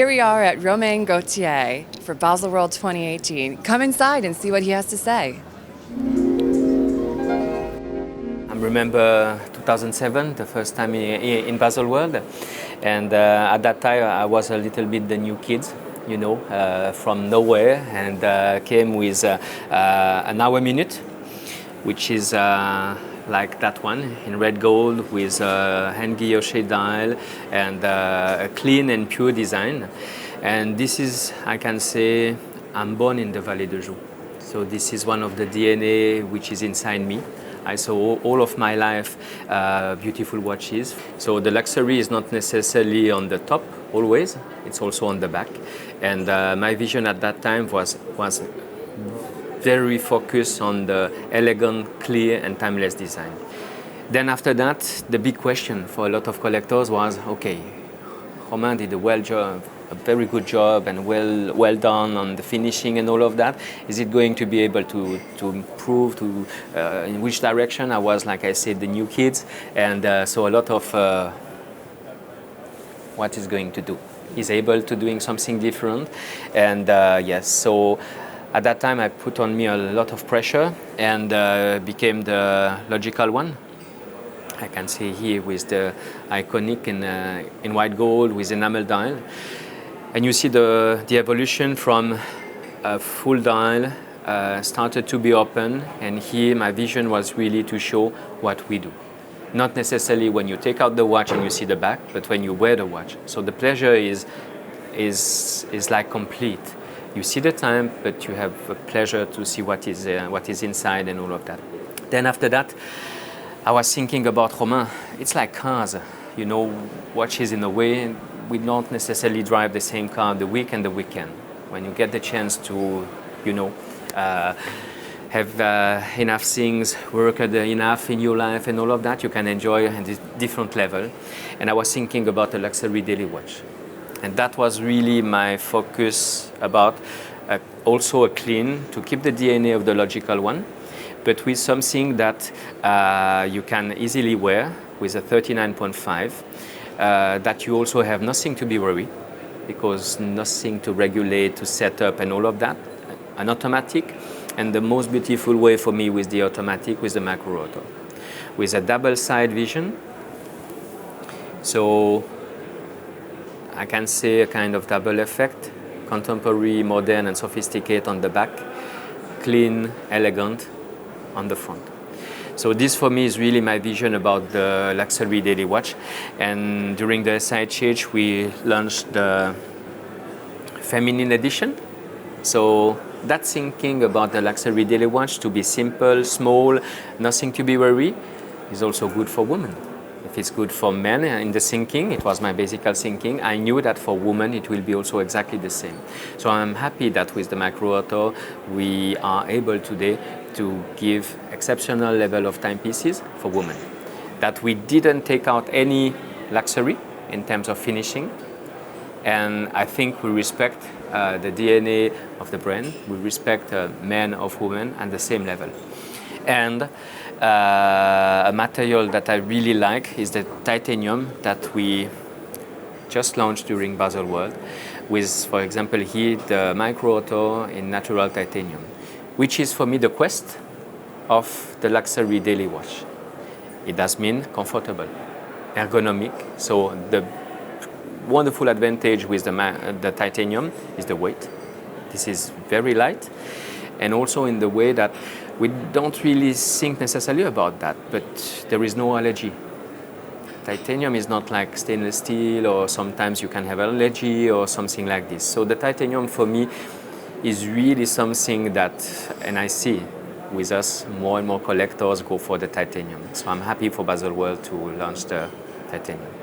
Here we are at Romain Gauthier for Baselworld 2018. Come inside and see what he has to say. I remember 2007, the first time in Baselworld, and at that time I was a little bit the new kid, you know, from nowhere, and came with an hour minute, which is like that one in red gold with a hand guilloche dial and a clean and pure design. And this is, I can say, I'm born in the Vallée de Joux. So this is one of the DNA which is inside me. I saw all of my life beautiful watches. So the luxury is not necessarily on the top always, it's also on the back. And my vision at that time was very focused on the elegant, clear and timeless design. Then after that, the big question for a lot of collectors was, okay, Romain did a very good job and well done on the finishing and all of that. Is it going to be able to improve in which direction? I was, like I said, the new kids, and so a lot of what is going to do. He's able to doing something different, and yes, so at that time I put on me a lot of pressure and became the logical one. I can see here with the iconic in white gold with enamel dial. And you see the evolution from a full dial started to be open, and here my vision was really to show what we do. Not necessarily when you take out the watch and you see the back, but when you wear the watch. So the pleasure is like complete. You see the time, but you have a pleasure to see what is inside and all of that. Then after that, I was thinking about Romain. It's like cars, you know, watches in a way. We don't necessarily drive the same car the week and the weekend. When you get the chance to, you know, have enough things, work enough in your life and all of that, you can enjoy at a different level. And I was thinking about a luxury daily watch. And that was really my focus about also a clean, to keep the DNA of the logical one, but with something that you can easily wear with a 39.5, that you also have nothing to be worried, because nothing to regulate, to set up and all of that, an automatic, and the most beautiful way for me with the automatic, with the macro auto, with a double side vision. So I can say a kind of double effect, contemporary, modern and sophisticated on the back, clean, elegant on the front. So this for me is really my vision about the luxury daily watch. And during the SIHH we launched the feminine edition. So that thinking about the luxury daily watch to be simple, small, nothing to be worried, is also good for women. If it's good for men in the thinking, it was my basic thinking, I knew that for women it will be also exactly the same. So I'm happy that with the Macro Auto we are able today to give exceptional level of timepieces for women. That we didn't take out any luxury in terms of finishing, and I think we respect the DNA of the brand, we respect men of women at the same level. And a material that I really like is the titanium that we just launched during Baselworld with, for example, here the Micro Auto in natural titanium, which is for me the quest of the luxury daily watch. It does mean comfortable, ergonomic, so the wonderful advantage with the titanium is the weight. This is very light, and also in the way that we don't really think necessarily about that, but there is no allergy. Titanium is not like stainless steel, or sometimes you can have allergy or something like this. So the titanium for me is really something that, and I see with us more and more collectors go for the titanium. So I'm happy for Baselworld to launch the titanium.